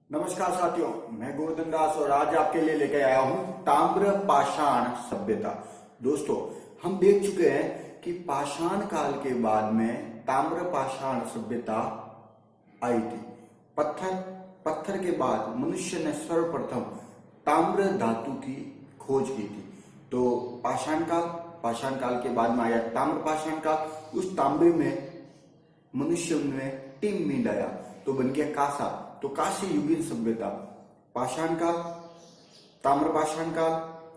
नमस्कार साथियों, मैं गोवर्धन दास और आज आपके लिए लेकर आया हूं ताम्र पाषाण सभ्यता। दोस्तों, हम देख चुके हैं कि पाषाण काल के बाद में ताम्र पाषाण सभ्यता आई थी। पत्थर के बाद मनुष्य ने सर्वप्रथम ताम्र धातु की खोज की थी। तो पाषाण काल के बाद में आया ताम्र पाषाण काल। उस तांबे में मनुष्य ने टिन मिलाया तो बन गया कांसा। तो कांस्य युगीन सभ्यता, पाषाण काल, ताम्र पाषाण काल,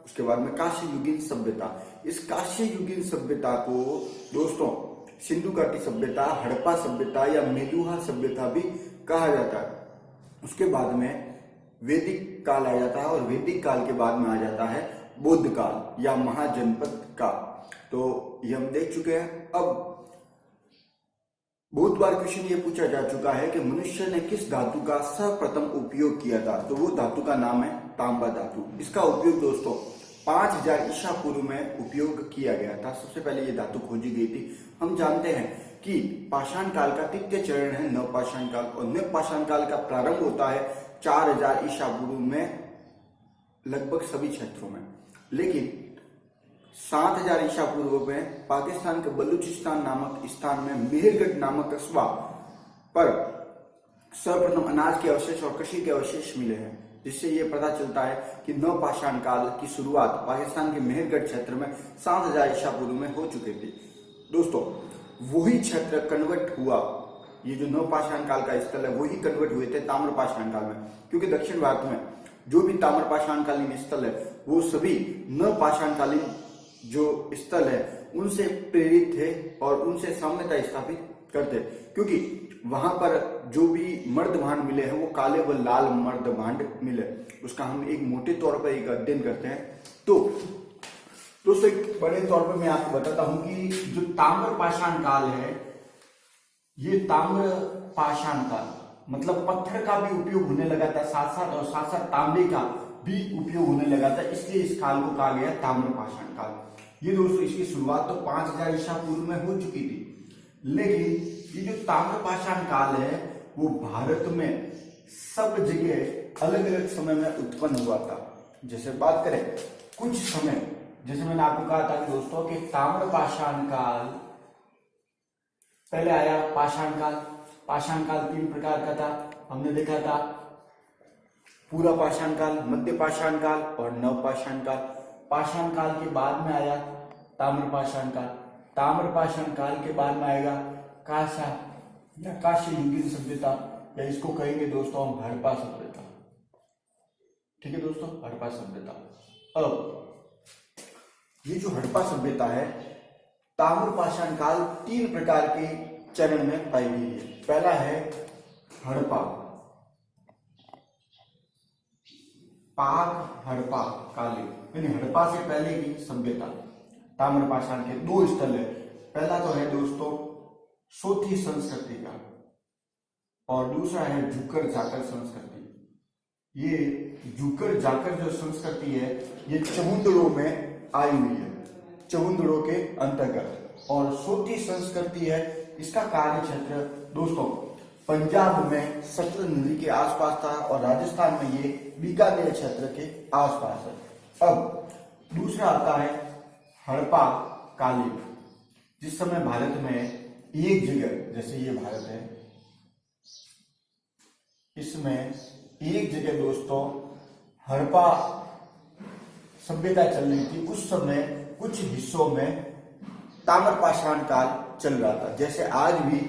उसके बाद में कांस्य युगीन सभ्यता। इस कांस्य युगीन सभ्यता को दोस्तों सिंधु घाटी सभ्यता, हड़प्पा सभ्यता या मेलुहा सभ्यता भी कहा जाता है। उसके बाद में वैदिक काल आ जाता है और वैदिक काल के बाद में आ जाता है बौद्ध काल या महाजनपद काल। तो ये हम देख चुके हैं। अब बहुत बार क्वेश्चन ये पूछा जा चुका है कि मनुष्य ने किस धातु का सर्वप्रथम उपयोग किया था। तो वो धातु का नाम है तांबा धातु। इसका उपयोग दोस्तों 5000 ईसा पूर्व में उपयोग किया गया था। सबसे पहले ये धातु खोजी गई थी। हम जानते हैं कि पाषाण काल का तृतीय चरण है नवपाषाण काल, और नवपाषाण काल का प्रारंभ होता है 4000 ईसा पूर्व में लगभग सभी क्षेत्रों में। लेकिन 7000 ईसा पूर्व में पाकिस्तान के बलूचिस्तान नामक स्थान में मेहरगढ़ नामक कस्बा पर सर्वप्रथम अनाज के अवशेष और कृषि के अवशेष मिले हैं, जिससे ये पता चलता है कि नवपाषाण काल की शुरुआत पाकिस्तान के मेहरगढ़ क्षेत्र में 7000 ईसा पूर्व में हो चुकी थी। दोस्तों, वही क्षेत्र कन्वर्ट हुआ, ये जो नवपाषाण काल का स्थल है वही कन्वर्ट हुए थे ताम्रपाषाण काल में, क्योंकि दक्षिण भारत में जो भी ताम्रपाषाणकालीन स्थल है वो सभी नवपाषाणकालीन जो स्थल है उनसे प्रेरित थे और उनसे साम्यता स्थापित करते, क्योंकि वहां पर जो भी मर्द भांड मिले हैं वो काले व लाल मर्द भांड मिले। उसका हम एक मोटे तौर पर एक अध्ययन करते हैं। तो दोस्तों, एक बड़े तौर पर मैं आपको बताता हूं कि जो ताम्र पाषाण काल है, ये ताम्र पाषाण काल मतलब पत्थर का भी उपयोग होने लगा था साथ साथ, और साथ साथ तांबे का भी उपयोग होने लगा था, इसलिए इस काल को कहा गया ताम्र पाषाण काल। ये दोस्तों इसकी शुरुआत तो 5000 ईसा पूर्व में हो चुकी थी। लेकिन ये जो ताम्र पाषाण काल है वो भारत में सब जगह अलग अलग समय में उत्पन्न हुआ था। जैसे बात करें कुछ समय, जैसे मैंने आपको कहा था कि दोस्तों कि ताम्र पाषाण काल पहले आया पाषाण काल। पाषाण काल 3 प्रकार का था, हमने देखा था पूरा पाषाण काल, मध्य पाषाण काल और नवपाषाण काल। पाषाण काल के बाद में आया ताम्र पाषाण काल। ताम्र पाषाण काल के बाद में आएगा कांसा या कांस्य युगीन सभ्यता, या इसको कहेंगे दोस्तों हम हड़प्पा सभ्यता। ठीक है दोस्तों, हड़प्पा सभ्यता। अब ये जो हड़प्पा सभ्यता है, ताम्र पाषाण काल 3 प्रकार के चरण में पाई गई है। पहला है हड़प्पा, पाक हड़प्पा कालीन, यानी हड़प्पा से पहले की सभ्यता। ताम्र पाषाण के 2 स्थल है। पहला तो है दोस्तों सोथी संस्कृति का, और दूसरा है जुकर जाकर संस्कृति। ये जुकर जाकर जो संस्कृति है ये चमुंदड़ों में आई हुई है, चमुंदड़ों के अंतर्गत। और सोथी संस्कृति है, इसका कार्य क्षेत्र दोस्तों पंजाब में सतलज नदी के आसपास था और राजस्थान में ये बीकानेर क्षेत्र के आसपास है। अब दूसरा आता है हड़प्पा कालीन, जिस समय भारत में एक जगह, जैसे ये भारत है, इसमें एक जगह दोस्तों हड़प्पा सभ्यता चल रही थी। उस समय कुछ हिस्सों में ताम्र पाषाण काल चल रहा था। जैसे आज भी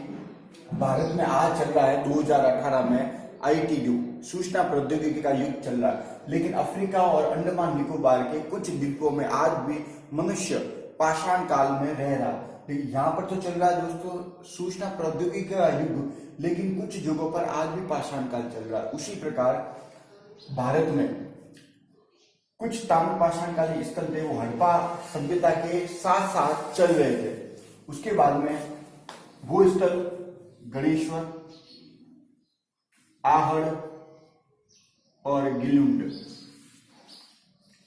भारत में आज चल रहा है 2018 में आईटी युग, सूचना प्रौद्योगिकी का युग चल रहा है। लेकिन अफ्रीका और अंडमान निकोबार के कुछ द्वीपों में आज भी मनुष्य पाषाण काल में रह रहा है। यहाँ पर तो चल रहा है दोस्तों सूचना प्रौद्योगिकी का युग, लेकिन कुछ जगहों पर आज भी पाषाण काल चल रहा है। उसी प्रकार भारत में कुछ ताम्र पाषाण कालीन स्थल थे, वो हड़प्पा सभ्यता के साथ साथ चल रहे थे। उसके बाद में वो स्थल गणेश्वर, आहड़ और गिलुंड,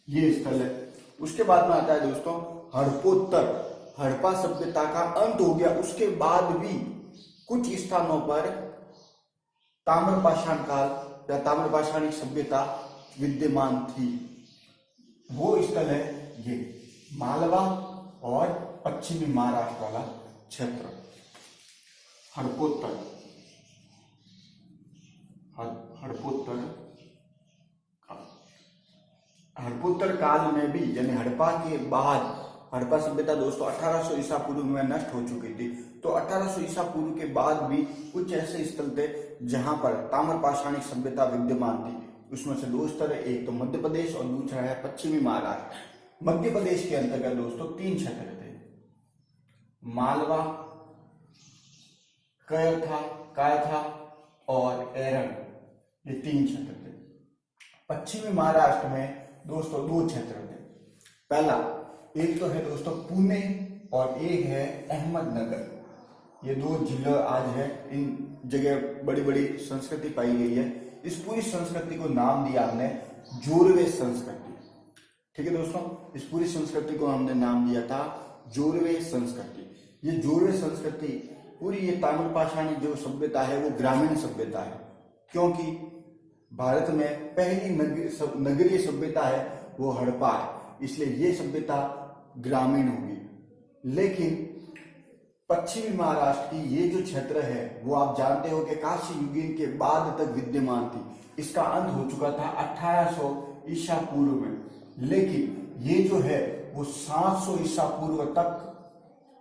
ये स्थल है। उसके बाद में आता है दोस्तों हड़प्पोत्तर, हड़प्पा सभ्यता का अंत हो गया। उसके बाद भी कुछ स्थानों पर ताम्रपाषाण काल या ताम्रपाषाणिक सभ्यता विद्यमान थी, वो स्थल है ये मालवा और पश्चिमी महाराष्ट्र वाला क्षेत्र, हड़पोत्तर हड़पोत्तर काल में भी, यानी हड़प्पा के बाद, हड़प्पा सभ्यता दोस्तों 1800 ईसा पूर्व में नष्ट हो चुकी थी, तो 1800 ईसा पूर्व के बाद भी कुछ ऐसे स्थल थे जहां पर ताम्रपाषाणिक सभ्यता विद्यमान थी। उसमें से दो स्थल है, एक तो मध्य प्रदेश और दूसरा है पश्चिमी महाराष्ट्र। मध्य प्रदेश के अंतर्गत दोस्तों 3 क्षेत्र थे, मालवा, कायथा और एरन, ये 3 क्षेत्र थे। पश्चिमी महाराष्ट्र में दोस्तों 2 क्षेत्र थे। पहला, एक तो है दोस्तों पुणे और एक है अहमदनगर। ये 2 जिले आज है, इन जगह बड़ी बड़ी संस्कृति पाई गई है। इस पूरी संस्कृति को नाम दिया हमने जोरवे संस्कृति। ठीक है दोस्तों, इस पूरी संस्कृति को हमने नाम दिया था जोरवे संस्कृति। ये जोरवे संस्कृति पूरी, ये ताम्रपाषाणी जो सभ्यता है वो ग्रामीण सभ्यता है, क्योंकि भारत में पहली नगरीय सभ्यता है वो हड़प्पा है, इसलिए ये सभ्यता ग्रामीण होगी। लेकिन पश्चिमी महाराष्ट्र की ये जो क्षेत्र है वो आप जानते हो कि काशी युगीन के बाद तक विद्यमान थी। इसका अंत हो चुका था 1800 ईसा पूर्व में, लेकिन ये जो है वो 700 ईसा पूर्व तक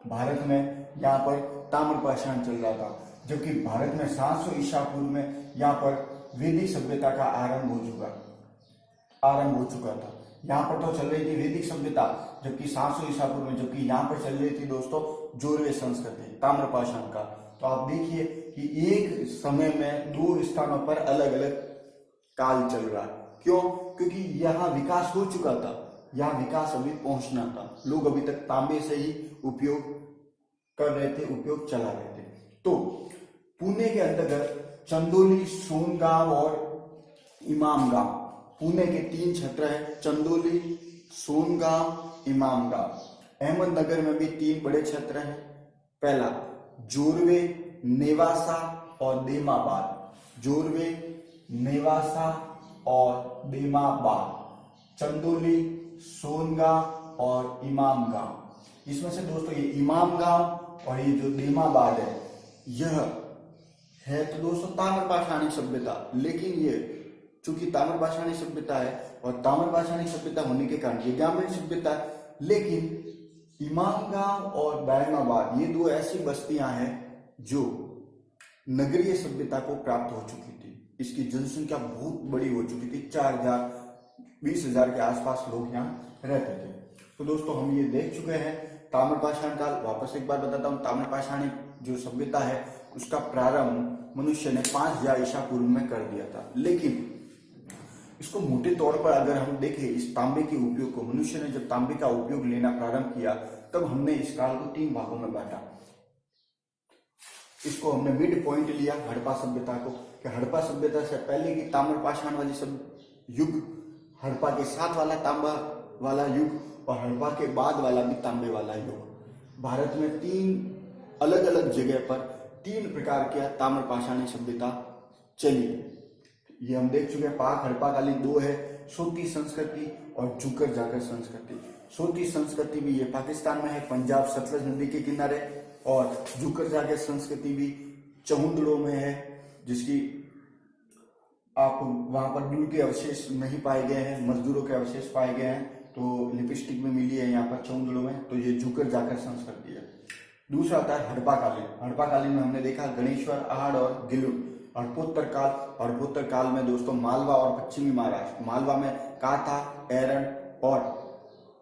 भारत में यहाँ पर ताम्रपाषाण चल रहा था, जबकि भारत में 700 ईसा पूर्व में यहाँ पर वैदिक सभ्यता का आरंभ हो चुका था। यहाँ पर तो चल रही थी वैदिक सभ्यता, जबकि 700 ईसा पूर्व में, जबकि यहाँ पर चल रही थी दोस्तों जोरवे संस्कृति, ताम्रपाषाण का। तो आप देखिए कि एक समय में 2 स्थानों पर अलग अलग काल चल रहा है। क्यों? क्योंकि यहाँ विकास हो चुका था, यहाँ विकास अभी पहुंचना था। लोग अभी तक तांबे से ही उपयोग कर रहे थे, उपयोग चला रहे थे। तो पुणे के अंतर्गत चंदोली, सोनगांव और इमामगांव, पुणे के 3 क्षेत्र है, चंदोली, सोनगांव, इमामगांव। अहमदनगर में भी 3 बड़े क्षेत्र हैं। पहला जोरवे, नेवासा और देमाबाद। जोरवे, नेवासा और देमाबाद, चंदोली, सोनगांव और इमामगांव। इसमें से दोस्तों ये इमामगांव और ये जो देमाबाद है, यह है तो दोस्तों ताम्रपाषाणी सभ्यता। लेकिन ये चूंकि ताम्रपाषाणी सभ्यता है और ताम्रपाषाणी सभ्यता होने के कारण ये ग्रामीण सभ्यता है, लेकिन इमामगांव और दायमाबाद ये 2 ऐसी बस्तियां हैं जो नगरीय सभ्यता को प्राप्त हो चुकी थी। इसकी जनसंख्या बहुत बड़ी हो चुकी थी, 4000-20,000 के आसपास लोग यहाँ रहते थे। तो दोस्तों हम ये देख चुके हैं ताम्रपाषाण काल। वापस एक बार बताता हूँ, ताम्रपाषाणी जो सभ्यता है उसका प्रारंभ मनुष्य ने 5000 ईसा पूर्व में कर दिया था। लेकिन इसको मोटे तौर पर अगर हम देखें, इस तांबे के उपयोग को, मनुष्य ने जब तांबे का उपयोग लेना प्रारंभ किया तब हमने इस काल को 3 भागों में बांटा। इसको हमने मिड पॉइंट लिया हड़प्पा सभ्यता को, कि हड़प्पा सभ्यता से पहले की ताम्रपाषाण वाली सब युग, हड़प्पा के साथ वाला तांबा वाला युग और हड़प्पा के बाद वाला भी तांबे वाला युग। भारत में 3 अलग अलग जगह पर 3 प्रकार की ताम्रपाषाणी सभ्यता चली। ये हम देख चुके हैं। पाक हड़प्पा कालीन 2 है, सोती संस्कृति और जुकर जाकर संस्कृति। सोती संस्कृति भी ये पाकिस्तान में है, पंजाब सतलज नदी के किनारे, और जुकर जाकर संस्कृति भी चहुंदड़ों में है, जिसकी आप वहां पर दूर के अवशेष नहीं पाए गए हैं, मजदूरों के अवशेष पाए गए हैं, तो लिपस्टिक में मिली है यहाँ पर चहुंदड़ों में। तो ये जुकर जाकर संस्कृति है। दूसरा आता है हड़प्पा कालीन। हड़प्पा कालीन में हमने देखा गणेश्वर, आहड़ और गिलुन। हड़पोत्तर काल, हड़पोत्तर काल में दोस्तों मालवा और पश्चिमी महाराष्ट्र, मालवा में काथा, एरन और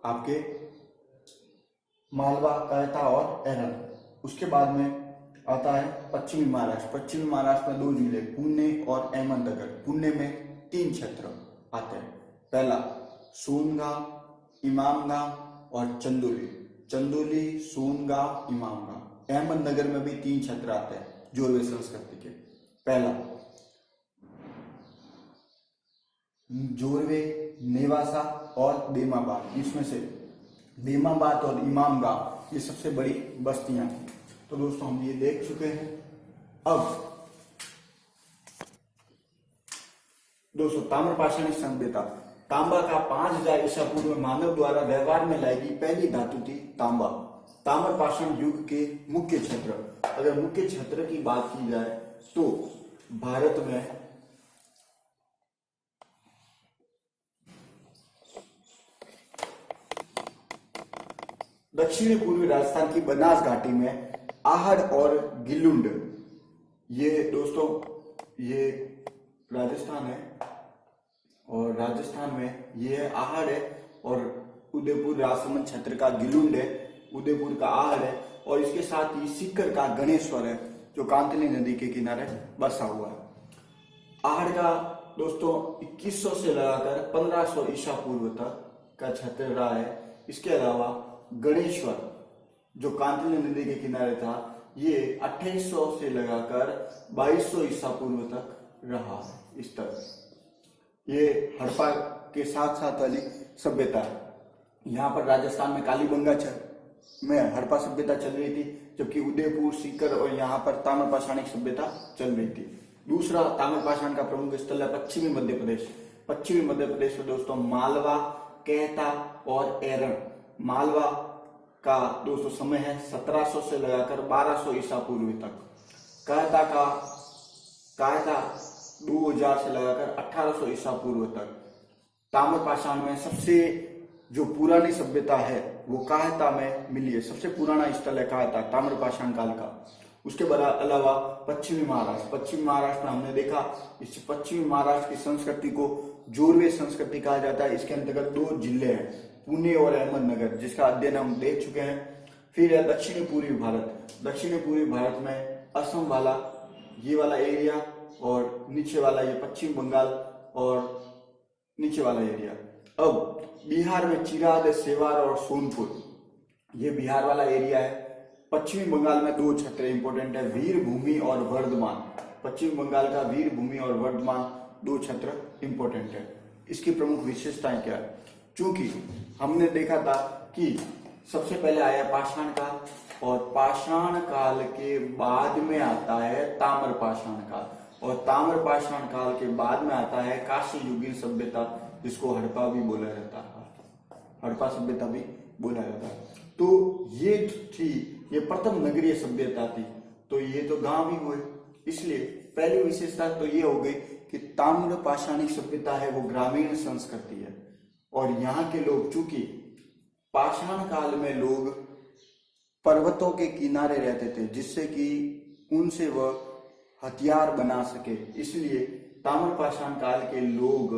आपके मालवा, काथा और एरन। उसके बाद में आता है पश्चिमी महाराष्ट्र। पश्चिमी महाराष्ट्र में 2 जिले, पुणे और अहमदनगर। पुणे में 3 क्षेत्र आते हैं। पहला सोनगांव, इमामगांव और चंदोली। चंदोली, सोनगांव, इमामगांव। अहमदनगर में भी 3 क्षेत्र आते हैं जोरवे संस्कृति के। पहला जोरवे, नेवासा और देमाबाद। इसमें से देमाबाद और इमामगांव ये सबसे बड़ी बस्तियां थी। तो दोस्तों हम ये देख चुके हैं। अब दोस्तों ताम्रपाषाणी सभ्यता, तांबा का 5000 ईसा पूर्व में मानव द्वारा व्यवहार में लाई गई पहली धातु थी तांबा। ताम्रपाषाण युग के मुख्य क्षेत्र, अगर मुख्य क्षेत्र की बात की जाए तो भारत में दक्षिणी पूर्वी राजस्थान की बनास घाटी में आहड़ और गिलुंड, ये दोस्तों ये राजस्थान है और राजस्थान में ये है आहड़ है, और उदयपुर राजसमंद क्षेत्र का गिलुंड है, उदयपुर का आहड़ है, और इसके साथ ही सीकर का गणेश्वर है जो कांतली नदी के किनारे बसा हुआ है। आहड़ का दोस्तों 2100 से लगाकर 1500 ईसा पूर्व तक का क्षेत्र रहा है। इसके अलावा गणेश्वर जो कांतली नदी के किनारे था, ये 2800 से लगाकर 2200 ईसा पूर्व तक रहा है। इस तरह ये हड़प्पा के साथ साथ वाली सभ्यता है। यहाँ पर राजस्थान में कालीबंगा में हड़प्पा सभ्यता चल रही थी, जबकि उदयपुर, सीकर और यहाँ पर ताम्रपाषाणिक सभ्यता चल रही थी। दूसरा ताम्रपाषाण का प्रमुख स्थल है पश्चिमी मध्य प्रदेश। पश्चिमी मध्य प्रदेश में दोस्तों मालवा, कहता और एरण। मालवा का दोस्तों समय है 1700 से लगाकर 1200 ईसा पूर्व तक। कहता 2000 से लगाकर 1800 ईसा पूर्व तक। ताम्रपाषाण में सबसे जो पुरानी सभ्यता है वो कहता में मिली है। सबसे पुराना स्थल है कहता ताम्रपाषाण काल का। उसके अलावा पश्चिमी महाराष्ट्र में हमने देखा, इस पश्चिमी महाराष्ट्र की संस्कृति को जोरवे संस्कृति कहा जाता है। इसके अंतर्गत 2 जिले हैं, पुणे और अहमदनगर, जिसका अध्ययन हम देख चुके हैं। फिर है दक्षिणी पूर्वी भारत। दक्षिणी पूर्वी भारत में असम वाला ये वाला एरिया और नीचे वाला ये पश्चिम बंगाल और नीचे वाला एरिया। अब बिहार में चिराग, सेवार और सोनपुर, ये बिहार वाला एरिया है। पश्चिमी बंगाल में 2 क्षेत्र इंपोर्टेंट है, वीरभूमि और वर्धमान। पश्चिम बंगाल का वीरभूमि और वर्धमान 2 क्षेत्र इंपोर्टेंट है। इसकी प्रमुख विशेषताएं क्या है? चूंकि हमने देखा था कि सबसे पहले आया पाषाण काल, और पाषाण काल के बाद में आता है ताम्रपाषाण काल, और ताम्रपाषाण काल के बाद में आता है कांस्य युगीन सभ्यता, जिसको हड़प्पा भी बोला जाता है, हड़प्पा सभ्यता भी बोला जाता है। तो ये थी, ये प्रथम नगरीय सभ्यता थी। तो ये तो गांव ही हुए, इसलिए पहली विशेषता तो ये हो गई कि ताम्रपाषाणिक सभ्यता है वो ग्रामीण संस्कृति है। और यहाँ के लोग, चूंकि पाषाण काल में लोग पर्वतों के किनारे रहते थे, जिससे कि उनसे वह हथियार बना सके, इसलिए ताम्रपाषाण काल के लोग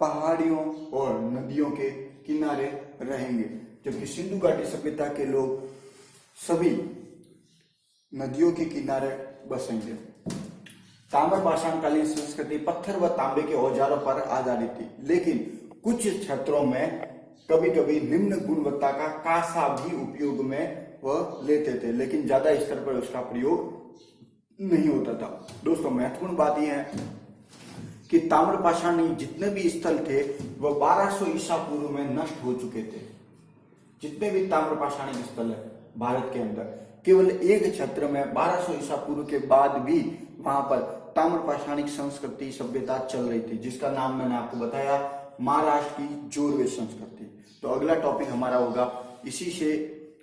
पहाड़ियों और नदियों के किनारे रहेंगे, जबकि सिंधु घाटी सभ्यता के लोग सभी नदियों के किनारे बसेंगे। ताम्रपाषाण कालीन संस्कृति पत्थर व तांबे के औजारों पर आधारित थी, लेकिन कुछ क्षेत्रों में कभी कभी निम्न गुणवत्ता का कांसा भी उपयोग में वह लेते थे, लेकिन ज्यादा स्तर पर उसका प्रयोग नहीं होता था। दोस्तों महत्वपूर्ण बात यह है कि ताम्रपाषाणी जितने भी स्थल थे वह 1200 ईसा पूर्व में नष्ट हो चुके थे। जितने भी ताम्रपाषाणी स्थल है भारत के अंदर, केवल एक क्षेत्र में 1200 ईसा पूर्व के बाद भी वहां पर ताम्रपाषाणिक संस्कृति सभ्यता चल रही थी, जिसका नाम मैंने आपको बताया, महाराष्ट्र की जोरवे संस्कृति। तो अगला टॉपिक हमारा होगा, इसी से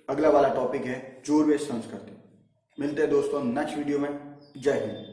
अगला वाला टॉपिक है जोरवे संस्कृति। मिलते हैं दोस्तों नेक्स्ट वीडियो में। जय हिंद।